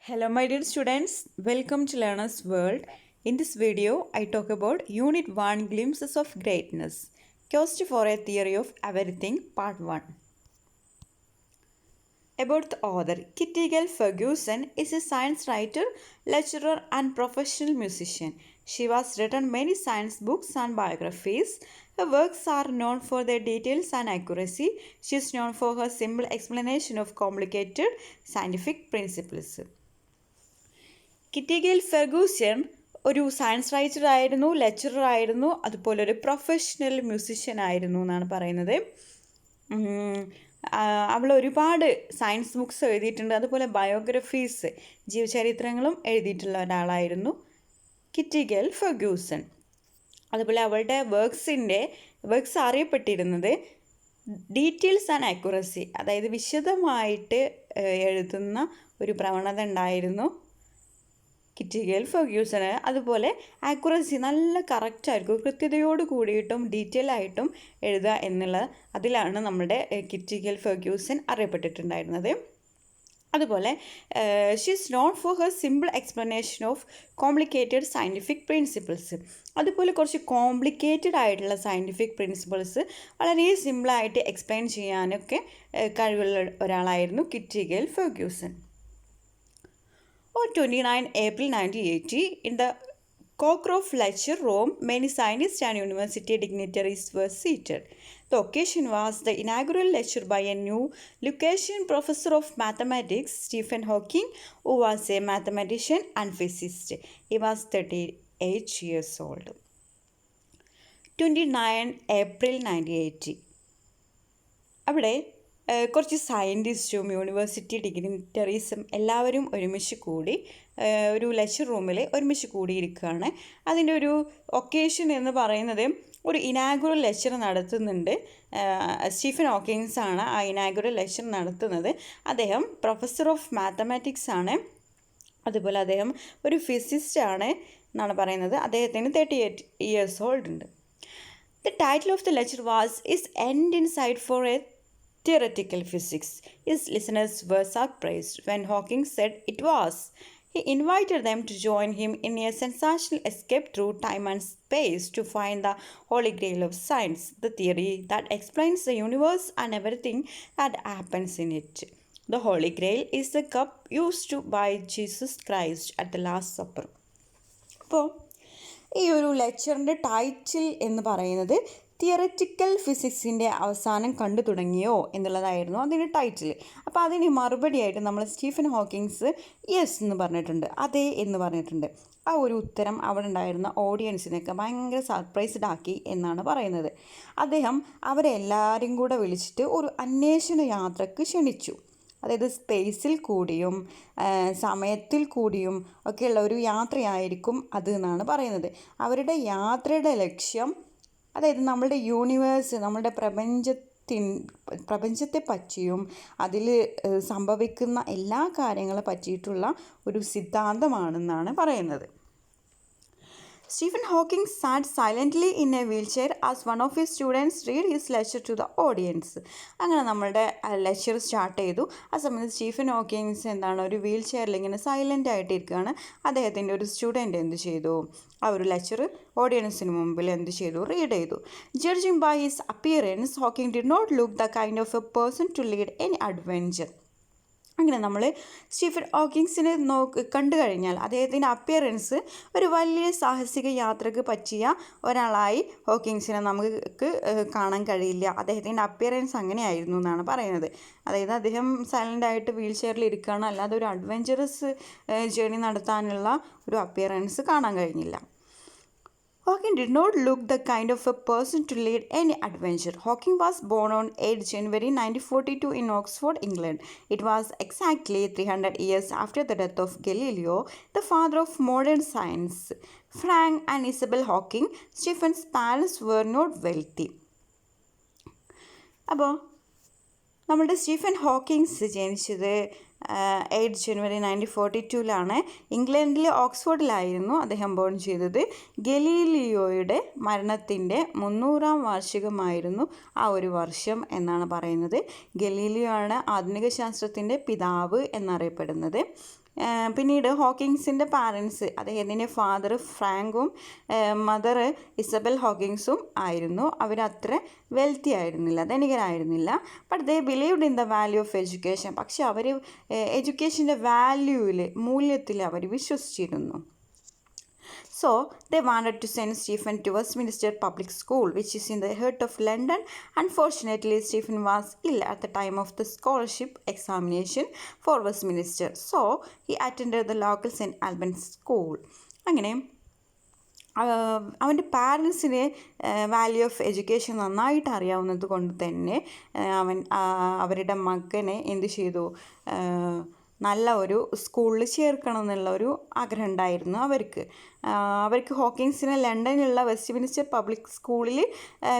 Hello my dear students, welcome to Learner's World. In this video, I talk about Unit 1 Glimpses of Greatness. Quest for a Theory of Everything, Part 1. About the author, Kitty Gale Ferguson is a science writer, lecturer and professional musician. She has written many science books and biographies. Her works are known for their details and accuracy. She is known for her simple explanation of complicated scientific principles. Kitty Gail Ferguson ഒരു science writer ആയിരുന്നു, lecturer ആയിരുന്നു, അതുപോലെ ഒരു professional musician ആയിരുന്നു എന്നാണ് പറയുന്നത്. അവൾ ഒരുപാട് സയൻസ് ബുക്സ് എഴുതിയിട്ടുണ്ട്, അതുപോലെ ബയോഗ്രഫീസ്, ജീവചരിത്രങ്ങളും എഴുതിയിട്ടുള്ള ഒരാളായിരുന്നു കിറ്റി ഗെയിൽ ഫെർഗൂസൺ. അതുപോലെ അവളുടെ വർക്ക്സ് അറിയപ്പെട്ടിരുന്നത് ഡീറ്റെയിൽസ് ആൻഡ് ആക്യുറസി, അതായത് വിശദമായിട്ട് എഴുതുന്ന ഒരു പ്രവണത ഉണ്ടായിരുന്നു കിറ്റി ഗെയിൽ ഫെർഗ്യൂസന്. അതുപോലെ ആക്യുറസി, നല്ല കറക്റ്റായിരിക്കും, കൃത്യതയോട് കൂടിയിട്ടും ഡീറ്റെയിൽ ആയിട്ടും എഴുതുക എന്നുള്ള അതിലാണ് നമ്മുടെ കിറ്റി ഗെയിൽ ഫെർഗ്യൂസൻ അറിയപ്പെട്ടിട്ടുണ്ടായിരുന്നത്. അതുപോലെ she is known for her simple explanation of complicated scientific principles. അതുപോലെ കുറച്ച് കോംപ്ലിക്കേറ്റഡ് ആയിട്ടുള്ള സയൻറ്റിഫിക് പ്രിൻസിപ്പിൾസ് വളരെ സിമ്പിളായിട്ട് എക്സ്പ്ലെയിൻ ചെയ്യാനൊക്കെ കഴിവുള്ള ഒരാളായിരുന്നു Kitty Gail Ferguson. On 29 April 1980, in the Cockcroft Lecture Room, many scientists and university dignitaries were seated. The occasion was the inaugural lecture by a new Lucasian professor of mathematics, Stephen Hawking, who was a mathematician and physicist. He was 38 years old. 29 April 1980. അവിടെ കുറച്ച് സയൻറ്റിസ്റ്റും university ഡിഗ്നിറ്ററീസും എല്ലാവരും ഒരുമിച്ച് കൂടി ഒരു lecture റൂമിൽ ഒരുമിച്ച് കൂടിയിരിക്കുകയാണ്. അതിൻ്റെ ഒരു ഒക്കേഷൻ എന്ന് പറയുന്നത് ഒരു ഇനാഗുറൽ ലെക്ചർ നടത്തുന്നുണ്ട്. സ്റ്റീഫൻ ഹോക്കിങ്സ് ആണ് ആ ഇനാഗുറൽ ലെക്ചർ നടത്തുന്നത്. അദ്ദേഹം പ്രൊഫസർ ഓഫ് മാത്തമാറ്റിക്സ് ആണ്, അതുപോലെ അദ്ദേഹം ഒരു ഫിസിസ്റ്റ് ആണ് എന്നാണ് പറയുന്നത്. അദ്ദേഹത്തിന് 38 years old ഉണ്ട്. The title of the lecture was "Is End in Sight for a Theoretical Physics?" His listeners were surprised when Hawking said it was. He invited them to join him in a sensational escape through time and space to find the Holy Grail of science, the theory that explains the universe and everything that happens in it. The Holy Grail is the cup used by Jesus Christ at the Last Supper. അപ്പോൾ ഈ ഒരു ലെക്ചറിൻ്റെ title എന്ന് പറയുന്നത് theoretical ഫിസിക്സിൻ്റെ അവസാനം കണ്ടു തുടങ്ങിയോ എന്നുള്ളതായിരുന്നു അതിൻ്റെ ടൈറ്റിൽ. അപ്പോൾ അതിന് മറുപടിയായിട്ട് നമ്മൾ സ്റ്റീഫൻ ഹോക്കിങ്സ് യെസ് എന്ന് പറഞ്ഞിട്ടുണ്ട്, അതെ എന്ന് പറഞ്ഞിട്ടുണ്ട്. ആ ഒരു ഉത്തരം അവിടെ ഉണ്ടായിരുന്ന ഓഡിയൻസിനൊക്കെ ഭയങ്കര സർപ്രൈസ്ഡ് ആക്കി എന്നാണ് പറയുന്നത്. അദ്ദേഹം അവരെ എല്ലാവരും കൂടെ വിളിച്ചിട്ട് ഒരു അന്വേഷണ യാത്രക്ക് ക്ഷണിച്ചു. അതായത് സ്പേസിൽ കൂടിയും സമയത്തിൽ കൂടിയും ഒക്കെയുള്ള ഒരു യാത്രയായിരിക്കും അത് എന്നാണ് പറയുന്നത്. അവരുടെ യാത്രയുടെ ലക്ഷ്യം, അതായത് നമ്മളുടെ യൂണിവേഴ്സ്, നമ്മളുടെ പ്രപഞ്ചത്തെ പറ്റിയും അതിൽ സംഭവിക്കുന്ന എല്ലാ കാര്യങ്ങളെ പറ്റിയിട്ടുള്ള ഒരു സിദ്ധാന്തമാണെന്നാണ് പറയുന്നത്. Stephen Hawking sat silently in a wheelchair as one of his students read his lecture to the audience. അങ്ങനെ നമ്മളുടെ ലെക്ചർ സ്റ്റാർട്ട് ചെയ്തു. ആ സമയത്ത് സ്റ്റീഫൻ ഹോക്കിങ്സ് ഒരു വീൽ ചെയറിൽ ഇങ്ങനെ സൈലൻ്റ് ആയിട്ടിരിക്കുകയാണ്. അദ്ദേഹത്തിൻ്റെ ഒരു സ്റ്റുഡൻറ്റ് എന്ത് ചെയ്തു, ആ ഒരു ലെക്ചർ ഓഡിയൻസിന് മുമ്പിൽ എന്ത് ചെയ്തു, റീഡ് ചെയ്തു. Judging by his appearance, Hawking did not look the kind of a person to lead any adventure. അങ്ങനെ നമ്മൾ സ്റ്റീഫൻ ഹോക്കിങ്സിനെ കണ്ടു കഴിഞ്ഞാൽ അദ്ദേഹത്തിൻ്റെ അപ്പിയറൻസ് ഒരു വലിയ സാഹസിക യാത്രക്ക് പറ്റിയ ഒരാളായി ഹോക്കിങ്സിനെ നമുക്ക് കാണാൻ കഴിയില്ല. അദ്ദേഹത്തിൻ്റെ അപ്പിയറൻസ് അങ്ങനെയായിരുന്നു എന്നാണ് പറയുന്നത്. അതായത് അദ്ദേഹം സൈലൻ്റായിട്ട് വീൽ ചെയറിൽ ഇരിക്കുകയാണ്, അല്ലാതെ ഒരു അഡ്വഞ്ചറസ് ജേർണി നടത്താനുള്ള ഒരു അപ്പിയറൻസ് കാണാൻ കഴിഞ്ഞില്ല. Hawking did not look the kind of a person to lead any adventure. Hawking was born on 8 January 1942 in Oxford, England. It was exactly 300 years after the death of Galileo, the father of modern science. Frank and Isabel Hawking, Stephen's parents, were not wealthy. അപ്പോൾ നമ്മളുടെ Stephen Hawkins ജനിച്ചത് 8 ജനുവരി 1942 ഇംഗ്ലണ്ടിലെ ഓക്സ്ഫോർഡിലായിരുന്നു അദ്ദേഹം bone ചെയ്തത്. ഗലീലിയോയുടെ മരണത്തിൻ്റെ 300ാം വാർഷികമായിരുന്നു ആ ഒരു വർഷം എന്നാണ് പറയുന്നത്. ഗലീലിയോ ആണ് ആധുനിക ശാസ്ത്രത്തിൻ്റെ പിതാവ് എന്നറിയപ്പെടുന്നത്. പിന്നീട് ഹോക്കിങ്സിൻ്റെ പാരൻസ്, അദ്ദേഹത്തിൻ്റെ ഫാദർ ഫ്രാങ്കും മദർ ഇസബൽ ഹോക്കിങ്സും ആയിരുന്നു. അവരത്ര വെൽത്തി ആയിരുന്നില്ല, ധനികരായിരുന്നില്ല. But they believed in the value of education. പക്ഷെ അവർ എഡ്യൂക്കേഷൻ്റെ വാല്യൂവിൽ, മൂല്യത്തിൽ അവർ വിശ്വസിച്ചിരുന്നു. So, they wanted to send Stephen to Westminster Public School, which is in the heart of London. Unfortunately, Stephen was ill at the time of the scholarship examination for Westminster. So, he attended the local St. Albans School. അങ്ങനെ അവൻ്റെ പാരൻസിന് value of education നന്നായിട്ട് അറിയാവുന്നത് കൊണ്ട് തന്നെ അവരുടെ മകനെ എന്ത് ചെയ്തു, നല്ല ഒരു സ്കൂളിൽ ചേർക്കണം എന്നുള്ള ഒരു ആഗ്രഹം ഉണ്ടായിരുന്നു അവർക്ക് ഹോക്കിങ്സിനെ ലണ്ടനിലുള്ള വെസ്റ്റ്മിനിസ്റ്റർ പബ്ലിക് സ്കൂളിൽ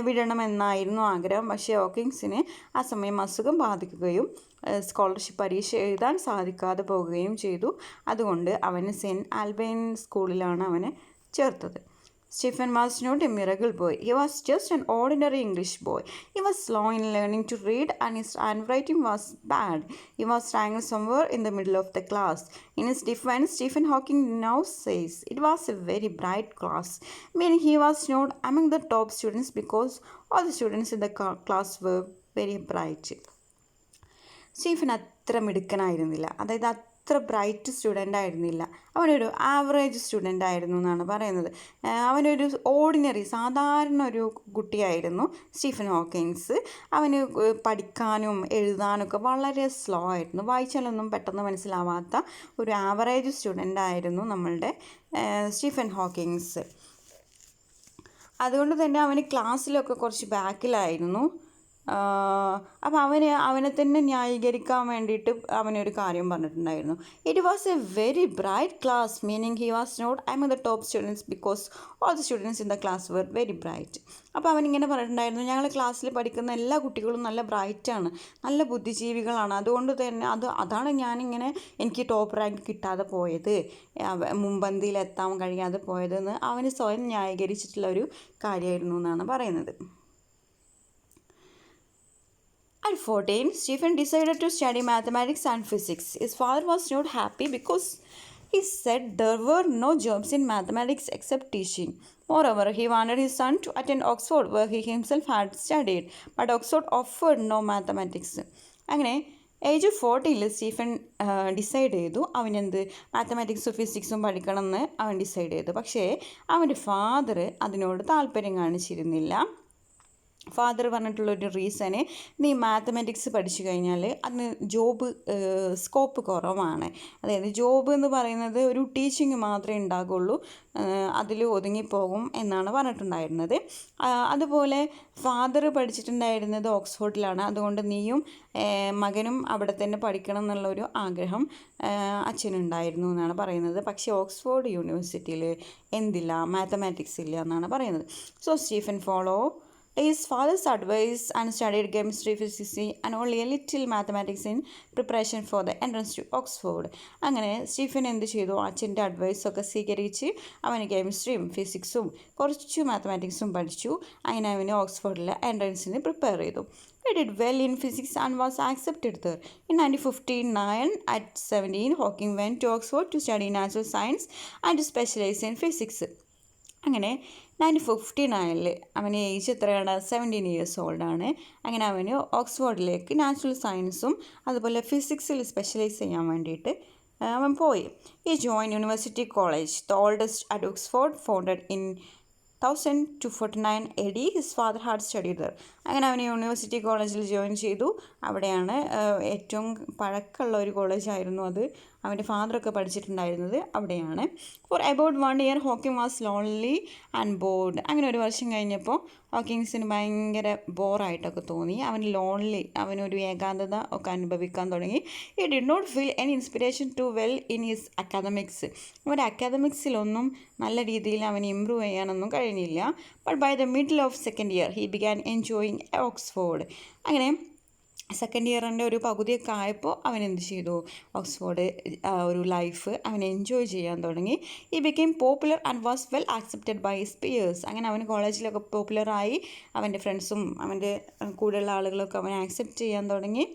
വിടണമെന്നായിരുന്നു ആഗ്രഹം. പക്ഷേ ഹോക്കിങ്സിന് ആ സമയം അസുഖം ബാധിക്കുകയും സ്കോളർഷിപ്പ് പരീക്ഷ എഴുതാൻ സാധിക്കാതെ പോവുകയും ചെയ്തു. അതുകൊണ്ട് അവന് സെൻറ്റ് ആൽബൈൻ സ്കൂളിലാണ് അവനെ ചേർത്തത്. Stephen was not a miracle boy. He was just an ordinary English boy. He was slow in learning to read and his handwriting was bad. He was ranked somewhere in the middle of the class. In his defense, Stephen Hawking now says it was a very bright class, meaning he was not among the top students because all the students in the class were very bright. Stephen അത്ര മിടുക്കനായിരുന്നില്ല, അതായത് അത്ര bright student ആയിരുന്നില്ല. അവനൊരു average student ആയിരുന്നു എന്നാണ് പറയുന്നത്. അവനൊരു ordinary, സാധാരണ ഒരു കുട്ടിയായിരുന്നു സ്റ്റീഫൻ ഹോക്കിങ്സ്. അവന് പഠിക്കാനും എഴുതാനൊക്കെ വളരെ സ്ലോ ആയിരുന്നു. വായിച്ചാലൊന്നും പെട്ടെന്ന് മനസ്സിലാവാത്ത ഒരു ആവറേജ് സ്റ്റുഡൻ്റ് ആയിരുന്നു നമ്മളുടെ സ്റ്റീഫൻ ഹോക്കിങ്സ്. അതുകൊണ്ട് തന്നെ അവന് ക്ലാസ്സിലൊക്കെ കുറച്ച് ബാക്കിലായിരുന്നു. അപ്പോൾ അവനെ തന്നെ ന്യായീകരിക്കാൻ വേണ്ടിയിട്ട് അവനൊരു കാര്യം പറഞ്ഞിട്ടുണ്ടായിരുന്നു. It was a very bright class, meaning he was not among the top students because all the students in the class were very bright. അപ്പോൾ അവനിങ്ങനെ പറഞ്ഞിട്ടുണ്ടായിരുന്നു, ഞങ്ങൾ ക്ലാസ്സിൽ പഠിക്കുന്ന എല്ലാ കുട്ടികളും നല്ല ബ്രൈറ്റാണ്, നല്ല ബുദ്ധിജീവികളാണ്. അതുകൊണ്ട് തന്നെ അതാണ് ഞാനിങ്ങനെ എനിക്ക് ടോപ്പ് റാങ്ക് കിട്ടാതെ പോയത്, മുൻപന്തിയിൽ എത്താൻ കഴിയാതെ പോയതെന്ന് അവന് സ്വയം ന്യായീകരിച്ചിട്ടുള്ള ഒരു കാര്യമായിരുന്നു എന്നാണ് പറയുന്നത്. At 14, Stephen decided to study mathematics and physics. His father was not happy because he said there were no jobs in mathematics except teaching. Moreover, he wanted his son to attend Oxford, where he himself had studied, but Oxford offered no mathematics. അങ്ങനെ age 40 Stephen decide ചെയ്തു അവനെന്ത് മാത്തമാറ്റിക്സും ഫിസിക്സും പഠിക്കണമെന്ന് അവൻ decide ചെയ്തു. പക്ഷേ അവൻ്റെ father അതിനോട് താല്പര്യം കാണിച്ചിരുന്നില്ല. ഫാദർ പറഞ്ഞിട്ടുള്ളൊരു റീസണ്, നീ മാത്തമാറ്റിക്സ് പഠിച്ചു കഴിഞ്ഞാൽ അതിന് ജോബ് സ്കോപ്പ് കുറവാണ്. അതായത് ജോബ് എന്ന് പറയുന്നത് ഒരു ടീച്ചിങ് മാത്രമേ ഉണ്ടാകുള്ളൂ, അതിൽ ഒതുങ്ങിപ്പോകും എന്നാണ് പറഞ്ഞിട്ടുണ്ടായിരുന്നത്. അതുപോലെ ഫാദർ പഠിച്ചിട്ടുണ്ടായിരുന്നത് ഓക്സ്ഫോർഡിലാണ്. അതുകൊണ്ട് നീയും മകനും അവിടെ തന്നെ പഠിക്കണം എന്നുള്ളൊരു ആഗ്രഹം അച്ഛനുണ്ടായിരുന്നു എന്നാണ് പറയുന്നത്. പക്ഷേ ഓക്സ്ഫോർഡ് യൂണിവേഴ്സിറ്റിയിൽ എന്തില്ല, മാത്തമാറ്റിക്സ് ഇല്ല എന്നാണ് പറയുന്നത്. So Stephen follow his father's advice and studied chemistry, physics and only a little mathematics in preparation for the entrance to Oxford. അങ്ങനെ സ്റ്റീഫൻ എന്ത് ചെയ്തു, അച്ഛൻ്റെ അഡ്വൈസൊക്കെ സ്വീകരിച്ച് അവന് കെമിസ്ട്രിയും ഫിസിക്സും കുറച്ച് മാത്തമാറ്റിക്സും പഠിച്ചു. അങ്ങനെ അവന് ഓക്സ്ഫോർഡിലെ എൻട്രൻസിന് പ്രിപ്പയർ ചെയ്തു. He did well in physics and was accepted there. In 1959, at 17, Hawking went to Oxford to study natural science and to specialize in physics. അങ്ങനെ 1959 അവന് ഏജ് എത്രയാണ്, 17 years ഓൾഡാണ്. അങ്ങനെ അവന് ഓക്സ്ഫോർഡിലേക്ക് നാച്ചുറൽ സയൻസും അതുപോലെ ഫിസിക്സിൽ സ്പെഷ്യലൈസ് ചെയ്യാൻ വേണ്ടിയിട്ട് അവൻ പോയി. ഈ join university college, the oldest at Oxford, founded in 1249 AD. His father had studied there. അങ്ങനെ അവന് യൂണിവേഴ്സിറ്റി കോളേജിൽ ജോയിൻ ചെയ്തു. അവിടെയാണ് ഏറ്റവും പഴക്കമുള്ള ഒരു കോളേജായിരുന്നു അത്. അവൻ്റെ ഫാദറൊക്കെ പഠിച്ചിട്ടുണ്ടായിരുന്നത് അവിടെയാണ്. For about 1 year Hawking was lonely and board. അങ്ങനെ ഒരു വർഷം കഴിഞ്ഞപ്പോൾ ഹോക്കിങ്സിന് ഭയങ്കര ബോറായിട്ടൊക്കെ തോന്നി. അവൻ ലോൺലി, അവനൊരു ഏകാന്തത ഒക്കെ അനുഭവിക്കാൻ തുടങ്ങി. He did not feel any inspiration to well in his academics. അവൻ്റെ അക്കാദമിക്സിലൊന്നും നല്ല രീതിയിൽ അവന് ഇമ്പ്രൂവ് ചെയ്യാനൊന്നും കഴിഞ്ഞില്ല. But by the middle of second year he began enjoying Oxford. അങ്ങനെ സെക്കൻഡ് ഇയറിൻ്റെ ഒരു പകുതിയൊക്കെ ആയപ്പോൾ അവൻ എന്ത് ചെയ്തു, ഓക്സ്ഫോർഡ് ഒരു ലൈഫ് അവൻ എൻജോയ് ചെയ്യാൻ തുടങ്ങി. He became popular and was well accepted by his peers. അങ്ങനെ അവൻ കോളേജിലൊക്കെ പോപ്പുലറായി. അവൻ്റെ ഫ്രണ്ട്സും അവൻ്റെ കൂടെയുള്ള ആളുകളൊക്കെ അവനെ ആക്സെപ്റ്റ് ചെയ്യാൻ തുടങ്ങി.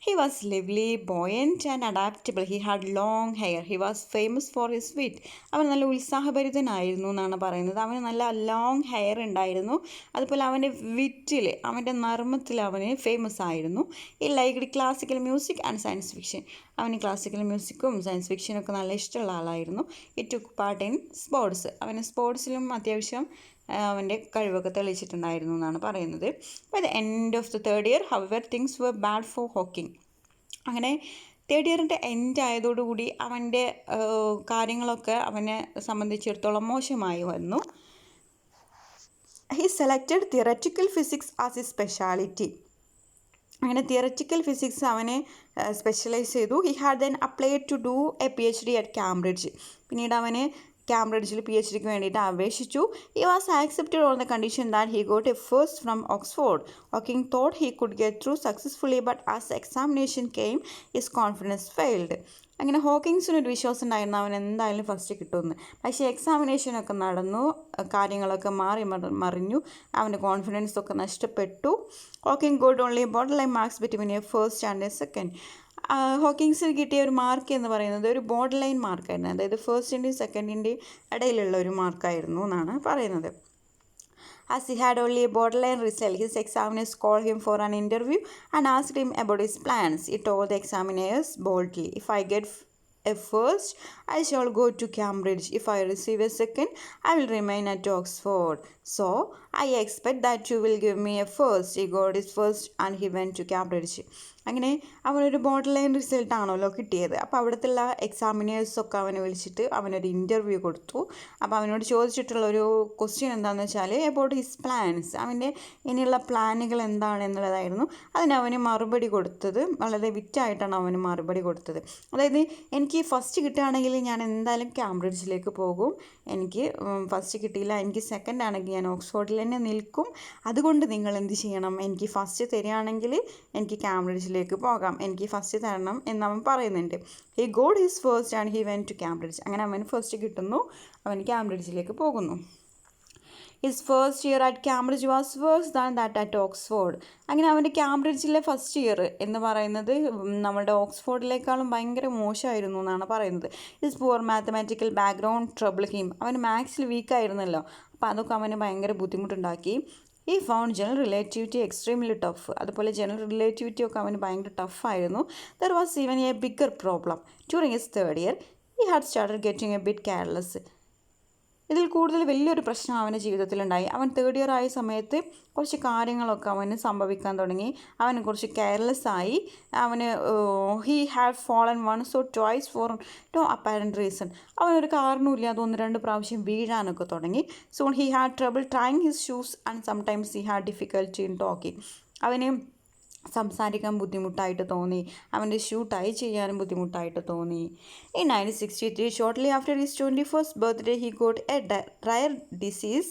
He was lively, buoyant and adaptable. He had long hair. He was famous for his wit. അവൻ നല്ല ഉത്സാഹഭരിതനായിരുന്നു എന്നാണ് പറയുന്നത്. അവന് നല്ല ലോങ് ഹെയർ ഉണ്ടായിരുന്നു. അതുപോലെ അവൻ്റെ വിറ്റിൽ, അവൻ്റെ നർമ്മത്തിൽ അവന് ഫേമസ് ആയിരുന്നു. He liked classical music and science fiction. അവന് ക്ലാസിക്കൽ മ്യൂസിക്കും സയൻസ് ഫിക്ഷനും ഒക്കെ നല്ല ഇഷ്ടമുള്ള ആളായിരുന്നു. It took part in sports. അവന് സ്പോർട്സിലും അത്യാവശ്യം അവൻ്റെ കഴിവൊക്കെ തെളിയിച്ചിട്ടുണ്ടായിരുന്നു എന്നാണ് പറയുന്നത്. By the end of the third year however things were bad for Hawking. അങ്ങനെ തേർഡ് ഇയറിൻ്റെ എൻഡ് ആയതോടുകൂടി അവൻ്റെ കാര്യങ്ങളൊക്കെ അവനെ സംബന്ധിച്ചിടത്തോളം മോശമായി വന്നു. He selected theoretical physics as a speciality. അങ്ങനെ തിയററ്റിക്കൽ ഫിസിക്സ് അവനെ സ്പെഷ്യലൈസ് ചെയ്തു. He had then applied to do a PhD at Cambridge. പിന്നീട് അവന് കാംബ്രിഡ്ജിൽ PhDക്ക് വേണ്ടിയിട്ട് അപേക്ഷിച്ചു. He was accepted on the condition that he got a first from Oxford. Hawking thought he could get through successfully, but as examination came his confidence failed. അങ്ങനെ ഹോക്കിങ്സിനൊരു വിശ്വാസം ഉണ്ടായിരുന്നു അവൻ എന്തായാലും ഫസ്റ്റ് കിട്ടുമെന്ന്. പക്ഷേ എക്സാമിനേഷനൊക്കെ നടന്നു, കാര്യങ്ങളൊക്കെ മറിഞ്ഞു, അവൻ്റെ കോൺഫിഡൻസ് ഒക്കെ നഷ്ടപ്പെട്ടു. Hawking got only borderline marks between a first and a second. ഹോക്കിങ്സിന് കിട്ടിയ ഒരു മാർക്ക് എന്ന് പറയുന്നത് ഒരു ബോർഡർ ലൈൻ മാർക്കായിരുന്നു. അതായത് ഫസ്റ്റിൻ്റെയും സെക്കൻഡിൻ്റെയും ഇടയിലുള്ള ഒരു മാർക്കായിരുന്നു എന്നാണ് പറയുന്നത്. As he had only a borderline result, his examiners called him for an interview and asked him about his plans. He told the examiners boldly, "If I get a first, I shall go to Cambridge. If I receive a second, I will remain at Oxford. So, I expect that you will give me a first." He got his first and he went to Cambridge. അങ്ങനെ അവനൊരു border line റിസൾട്ടാണല്ലോ കിട്ടിയത്. അപ്പോൾ അവിടുത്തെ എക്സാമിനേഴ്സൊക്കെ അവനെ വിളിച്ചിട്ട് അവനൊരു interview കൊടുത്തു. അപ്പോൾ അവനോട് ചോദിച്ചിട്ടുള്ളൊരു ക്വസ്റ്റ്യൻ എന്താണെന്ന് വെച്ചാൽ അബൌട്ട് ഹിസ് പ്ലാൻസ്, അവൻ്റെ ഇനിയുള്ള പ്ലാനുകൾ എന്താണ് എന്നുള്ളതായിരുന്നു. അതിനവന് മറുപടി കൊടുത്തത് വളരെ വിറ്റായിട്ടാണ് അവന് മറുപടി കൊടുത്തത്. അതായത് എനിക്ക് ഫസ്റ്റ് കിട്ടുകയാണെങ്കിൽ ഞാൻ എന്തായാലും കാംബ്രിഡ്ജിലേക്ക് പോകും, എനിക്ക് ഫസ്റ്റ് കിട്ടിയില്ല, എനിക്ക് സെക്കൻഡ് ആണെങ്കിൽ ഞാൻ ഓക്സ്ഫോർഡിൽ തന്നെ നിൽക്കും, അതുകൊണ്ട് നിങ്ങൾ എന്ത് ചെയ്യണം, എനിക്ക് ഫസ്റ്റ് തരികയാണെങ്കിൽ എനിക്ക് കാംബ്രിഡ്ജിലേക്ക് പോകാം, എനിക്ക് ഫസ്റ്റ് തരണം എന്നവൻ പറയുന്നുണ്ട്. He got his first and he went to Cambridge. അങ്ങനെ അവന് ഫസ്റ്റ് കിട്ടുന്നു, അവൻ കാംബ്രിഡ്ജിലേക്ക് പോകുന്നു. His first year at Cambridge was worse than that at Oxford. അങ്ങനെ അവൻ്റെ കാംബ്രിഡ്ജിലെ ഫസ്റ്റ് ഇയർ എന്ന് പറയുന്നത് നമ്മുടെ ഓക്സ്ഫോർഡിലേക്കാളും ഭയങ്കര മോശമായിരുന്നു എന്നാണ് പറയുന്നത്. His poor mathematical background trouble him. അവൻ മാത്സിൽ വീക്കായിരുന്നല്ലോ, അപ്പോൾ അതൊക്കെ അവന് ഭയങ്കര ബുദ്ധിമുട്ടുണ്ടാക്കി. He found general relativity extremely tough. അതുപോലെ ജനറൽ റിലേറ്റിവിറ്റി ഒക്കെ അവന് ഭയങ്കര ടഫായിരുന്നു. There was even a bigger problem during his third year. He had started getting a bit careless. ഇതിൽ കൂടുതൽ വലിയൊരു പ്രശ്നം അവൻ്റെ ജീവിതത്തിലുണ്ടായി. അവൻ തേർഡ് ഇയർ ആയ സമയത്ത് കുറച്ച് കാര്യങ്ങളൊക്കെ അവന് സംഭവിക്കാൻ തുടങ്ങി. അവന് കുറച്ച് കെയർലെസ് ആയി. അവന് he had fallen once or twice for no apparent reason. അവനൊരു കാരണമില്ല, അത് 1-2 പ്രാവശ്യം വീഴാനൊക്കെ തുടങ്ങി. Soon he had trouble trying his shoes and sometimes he had difficulty in talking. അവന് സംസാരിക്കാൻ ബുദ്ധിമുട്ടായിട്ട് തോന്നി, അവൻ്റെ ഷൂ ടൈ ചെയ്യാനും ബുദ്ധിമുട്ടായിട്ട് തോന്നി. In 1963, shortly after his 21st birthday, he got a rare disease,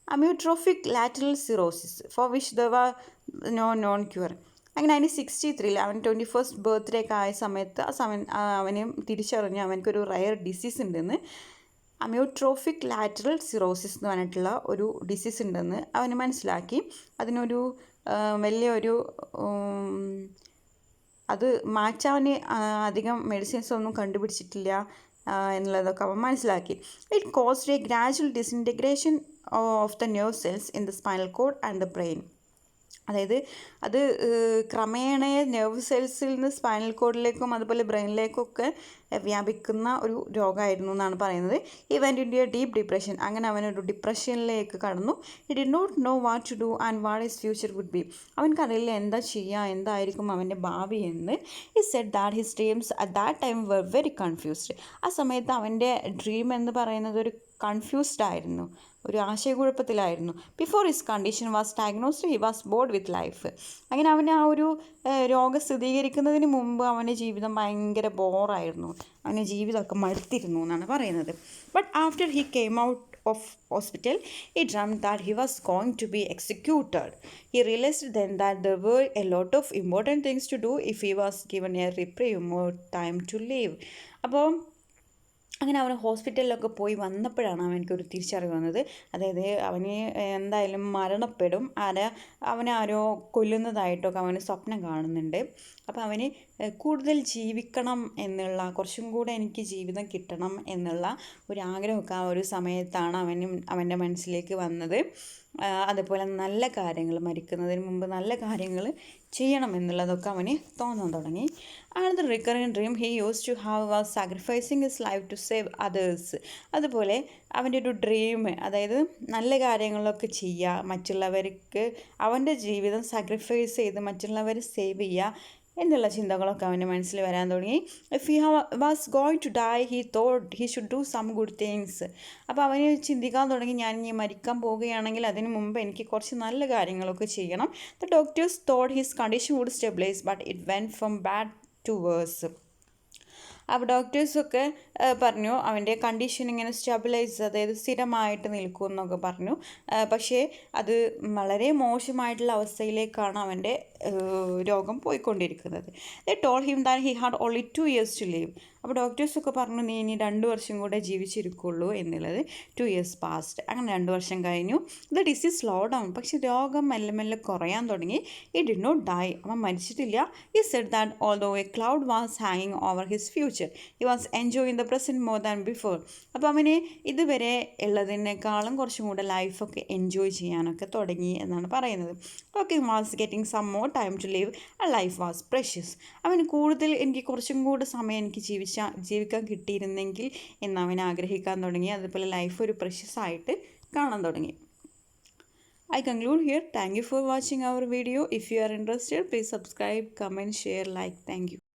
amyotrophic lateral sclerosis, for which there were no known cure. അങ്ങനെ 1963 അവൻ 21st ബർത്ത്ഡേ ഒക്കെ ആയ സമയത്ത് അവന് തിരിച്ചറിഞ്ഞു അവനക്കൊരു റയർ ഡിസീസ് ഉണ്ടെന്ന്. അമിയോട്രോഫിക് ലാറ്ററൽ സിറോസിസ് എന്ന് പറഞ്ഞിട്ടുള്ള ഒരു ഡിസീസ് ഉണ്ടെന്ന് അവന് മനസ്സിലാക്കി. അതിനൊരു വലിയൊരു അത് മാറ്റാൻ അധികം മെഡിസിൻസ് ഒന്നും കണ്ടുപിടിച്ചിട്ടില്ല എന്നുള്ളതൊക്കെ അവൻ മനസ്സിലാക്കി. It caused A gradual disintegration of the nerve cells in the spinal cord and the brain. അതായത് അത് ക്രമേണ നെർവ് സെൽസിൽ നിന്ന് സ്പൈനൽ കോഡിലേക്കും അതുപോലെ ബ്രെയിനിലേക്കൊക്കെ വ്യാപിക്കുന്ന ഒരു രോഗമായിരുന്നു എന്നാണ് പറയുന്നത്. He went in a deep depression. അങ്ങനെ അവനൊരു ഡിപ്രഷനിലേക്ക് കടന്നു. He did not know what to do and what his future would be. അവൻക്കറിയില്ല എന്താ ചെയ്യുക, എന്തായിരിക്കും അവൻ്റെ ഭാവി എന്ന്. He said that his dreams at that time were very confused. ആ സമയത്ത് അവൻ്റെ ഡ്രീം എന്ന് പറയുന്നത് ഒരു കൺഫ്യൂസ്ഡ് ആയിരുന്നു, ഒരു ആശയക്കുഴപ്പത്തിലായിരുന്നു. Before his condition was diagnosed he was bored with life. അങ്ങനെ അവന് ആ ഒരു രോഗം സ്ഥിരീകരിക്കുന്നതിന് മുമ്പ് അവൻ്റെ ജീവിതം ഭയങ്കര ബോറായിരുന്നു, അവൻ്റെ ജീവിതമൊക്കെ മടുത്തിരുന്നു എന്നാണ് പറയുന്നത്. But after he came out of hospital, he dreamt that he was going to be executed. He realized then that there were a lot of important things to do if he was given a reprieve, more time to live. അപ്പോൾ അങ്ങനെ അവൻ ഹോസ്പിറ്റലിലൊക്കെ പോയി വന്നപ്പോഴാണ് അവനക്കൊരു തിരിച്ചറിവ് വന്നത്. അതായത് അവന് എന്തായാലും മരണപ്പെടും, അവനെ ആരോ കൊല്ലുന്നതായിട്ടൊക്കെ അവന് സ്വപ്നം കാണുന്നുണ്ട്. അപ്പോൾ അവന് കൂടുതൽ ജീവിക്കണം എന്നുള്ള, കുറച്ചും കൂടെ എനിക്ക് ജീവിതം കിട്ടണം എന്നുള്ള ഒരു ആഗ്രഹമൊക്കെ ആ ഒരു സമയത്താണ് അവൻ്റെ മനസ്സിലേക്ക് വന്നത്. അതുപോലെ നല്ല കാര്യങ്ങൾ, മരിക്കുന്നതിന് മുമ്പ് നല്ല കാര്യങ്ങൾ ചെയ്യണം എന്നുള്ളതൊക്കെ അവന് തോന്നാൻ തുടങ്ങി. And the recurring dream he use to have was sacrificing his life to save others. അതുപോലെ അവൻ്റെ ഒരു ഡ്രീം, അതായത് നല്ല കാര്യങ്ങളൊക്കെ ചെയ്യുക, മറ്റുള്ളവർക്ക് അവൻ്റെ ജീവിതം സാക്രിഫൈസ് ചെയ്ത് മറ്റുള്ളവരെ സേവ് ചെയ്യുക എന്നുള്ള ചിന്തകളൊക്കെ അവൻ്റെ മനസ്സിൽ വരാൻ തുടങ്ങി. If he was going to die he thought he should do some good things. അപ്പോൾ അവന് ചിന്തിക്കാൻ തുടങ്ങി, ഞാൻ ഇനി മരിക്കാൻ പോവുകയാണെങ്കിൽ അതിന് മുമ്പ് എനിക്ക് കുറച്ച് നല്ല കാര്യങ്ങളൊക്കെ ചെയ്യണം. The doctors thought his condition would stabilise but it went from bad to worse. അപ്പോൾ ഡോക്ടേഴ്സൊക്കെ പറഞ്ഞു അവൻ്റെ കണ്ടീഷൻ ഇങ്ങനെ സ്റ്റെബിലൈസ്, അതായത് സ്ഥിരമായിട്ട് നിൽക്കും എന്നൊക്കെ പറഞ്ഞു. പക്ഷേ അത് വളരെ മോശമായിട്ടുള്ള അവസ്ഥയിലേക്കാണ് അവൻ്റെ രോഗം പോയിക്കൊണ്ടിരിക്കുന്നത്. They told him that he had only 2 years to live. അപ്പോൾ ഡോക്ടേഴ്സൊക്കെ പറഞ്ഞു, നീ ഇനി 2 വർഷം കൂടെ ജീവിച്ചിരിക്കുള്ളൂ എന്നുള്ളത്. 2 years പാസ്റ്റ്. അങ്ങനെ 2 വർഷം കഴിഞ്ഞു. The disease slow down. പക്ഷേ രോഗം മെല്ലെ മെല്ലെ കുറയാൻ തുടങ്ങി. He did not die. അവൻ മരിച്ചിട്ടില്ല. He said that although a cloud was ഹാങ്ങിങ് over his future he was enjoying the present more than before. അപ്പോൾ അവന് ഇതുവരെ ഉള്ളതിനേക്കാളും കുറച്ചും കൂടെ ലൈഫൊക്കെ എൻജോയ് ചെയ്യാനൊക്കെ തുടങ്ങി എന്നാണ് പറയുന്നത്. Okay, was getting some more time to live ആ ലൈഫ് വാസ് പ്രഷ്യസ്. അവന് കൂടുതൽ, എനിക്ക് കുറച്ചും കൂടെ സമയം എനിക്ക് ജീവിക്കാൻ കിട്ടിയിരുന്നെങ്കിൽ എന്ന് അവൻ ആഗ്രഹിക്കാൻ തുടങ്ങി. അതുപോലെ ലൈഫ് ഒരു പ്രഷ്യസ് ആയിട്ട് കാണാൻ തുടങ്ങി. I conclude here. Thank you for watching our video. If you are interested, please subscribe, comment, share, like. Thank you.